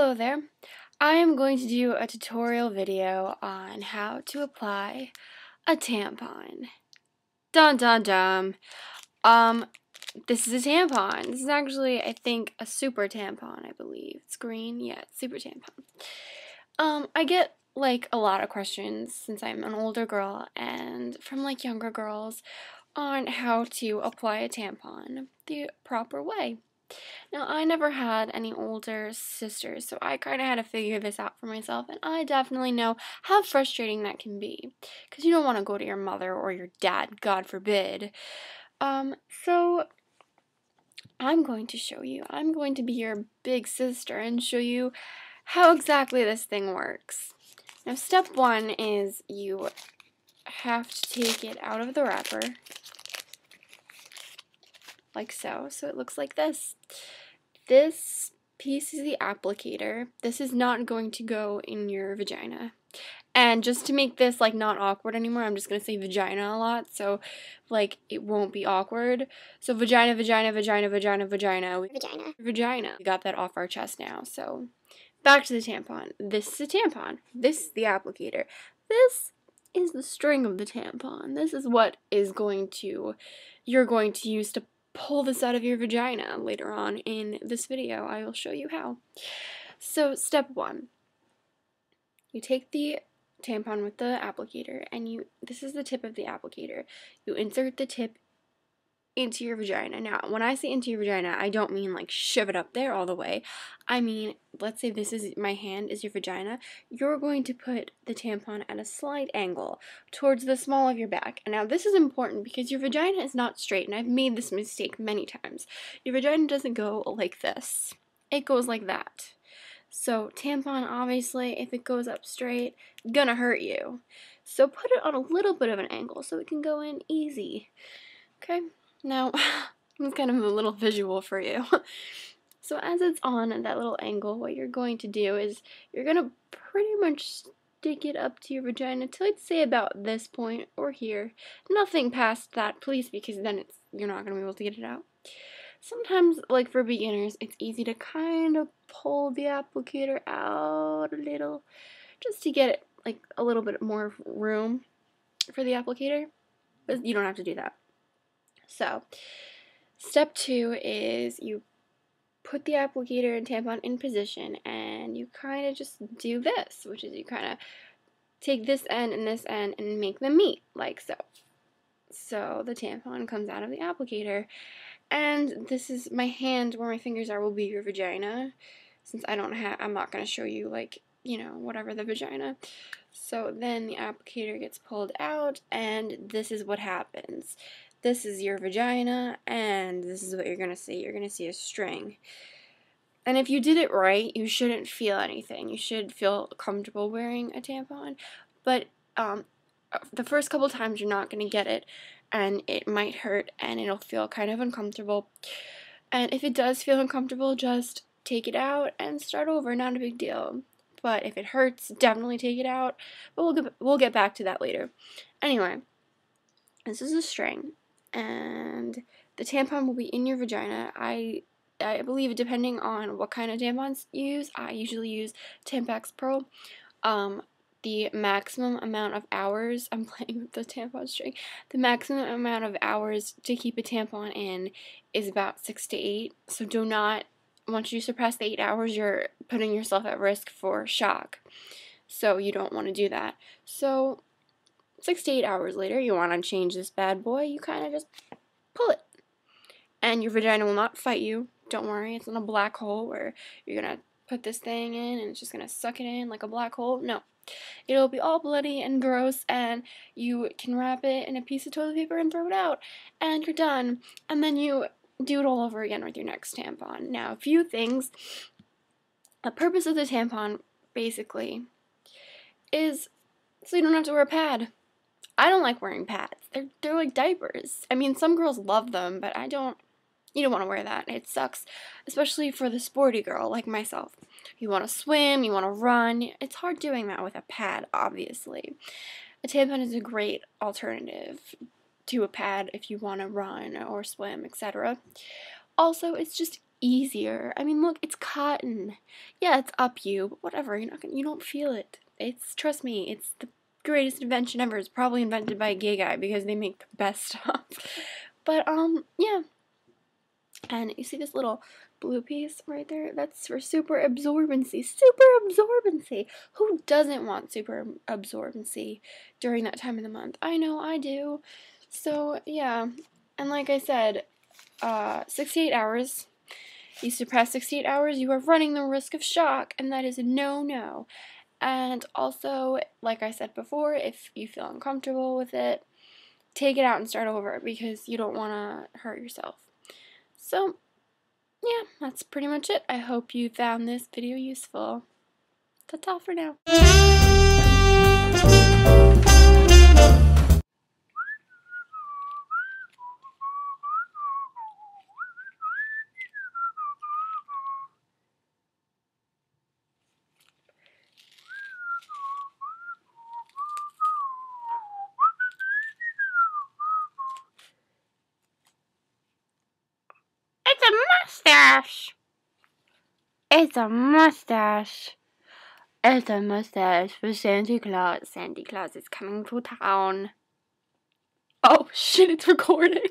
Hello there. I am going to do a tutorial video on how to apply a tampon. Dun dun dun. This is a tampon. This is actually, I think, a super tampon, I believe. It's green. Yeah, it's super tampon. I get like a lot of questions since I'm an older girl and from like younger girls on how to apply a tampon the proper way. Now, I never had any older sisters, so I kind of had to figure this out for myself, and I definitely know how frustrating that can be, because you don't want to go to your mother or your dad, God forbid. So I'm going to show you. I'm going to be your big sister and show you how exactly this thing works. Now, step one is you have to take it out of the wrapper, like so. So it looks like this. This piece is the applicator. This is not going to go in your vagina. And just to make this like not awkward anymore, I'm just going to say vagina a lot, so like it won't be awkward. So vagina, vagina, vagina, vagina, vagina, vagina, vagina. We got that off our chest now. So back to the tampon. This is a tampon. This is the applicator. This is the string of the tampon. This is what you're going to use to pull this out of your vagina. Later on in this video, I will show you how. So step one, you take the tampon with the applicator, and this is the tip of the applicator. You insert the tip into your vagina. Now, when I say into your vagina, I don't mean like shove it up there all the way. I mean, let's say this is my hand is your vagina. You're going to put the tampon at a slight angle towards the small of your back. And now this is important because your vagina is not straight, and I've made this mistake many times. Your vagina doesn't go like this. It goes like that. So tampon, obviously, if it goes up straight, gonna hurt you. So put it on a little bit of an angle so it can go in easy. Okay? Now, it's kind of a little visual for you. So as it's on that little angle, what you're going to do is you're going to pretty much stick it up to your vagina till I'd say about this point or here. Nothing past that, please, because then you're not going to be able to get it out. Sometimes, like for beginners, it's easy to kind of pull the applicator out a little just to get it like a little bit more room for the applicator, but you don't have to do that. So, step two is you put the applicator and tampon in position, and you kind of just do this, which is you kind of take this end and make them meet, like so. So, the tampon comes out of the applicator, and this is my hand where my fingers are will be your vagina, since I'm not going to show you, like, you know, whatever the vagina. So, then the applicator gets pulled out, and this is what happens. This is your vagina, and this is what you're going to see. You're going to see a string. And if you did it right, you shouldn't feel anything. You should feel comfortable wearing a tampon. But the first couple times you're not going to get it, and it might hurt, and it'll feel kind of uncomfortable. And if it does feel uncomfortable, just take it out and start over. Not a big deal. But if it hurts, definitely take it out. But we'll get back to that later. Anyway, this is a string, and the tampon will be in your vagina. I believe, depending on what kind of tampons you use, I usually use Tampax Pearl. The maximum amount of hours, I'm playing with the tampon string, the maximum amount of hours to keep a tampon in is about 6 to 8. So do not, once you surpass the 8 hours, you're putting yourself at risk for shock. So you don't want to do that. So 6 to 8 hours later, you want to change this bad boy, you kind of just pull it. And your vagina will not fight you. Don't worry, it's not a black hole where you're going to put this thing in and it's just going to suck it in like a black hole. No. It'll be all bloody and gross, and you can wrap it in a piece of toilet paper and throw it out, and you're done. And then you do it all over again with your next tampon. Now, a few things. The purpose of the tampon, basically, is so you don't have to wear a pad. I don't like wearing pads. They're like diapers. I mean, some girls love them, but I don't. You don't want to wear that. It sucks, especially for the sporty girl like myself. You want to swim, you want to run. It's hard doing that with a pad, obviously. A tampon is a great alternative to a pad if you want to run or swim, etc. Also, it's just easier. I mean, look, it's cotton. Yeah, it's up you, but whatever. You don't feel it. Trust me, it's the greatest invention ever. It's probably invented by a gay guy because they make the best stuff. But yeah. And you see this little blue piece right there? That's for super absorbency. Super absorbency. Who doesn't want super absorbency during that time of the month? I know I do. So yeah. And like I said, 68 hours. You surpass 68 hours, you are running the risk of shock, and that is a no-no. And also, like I said before, if you feel uncomfortable with it, take it out and start over because you don't want to hurt yourself. So, yeah, that's pretty much it. I hope you found this video useful. That's all for now. It's a mustache! It's a mustache! It's a mustache for Santa Claus. Santa Claus is coming to town. Oh shit, it's recording.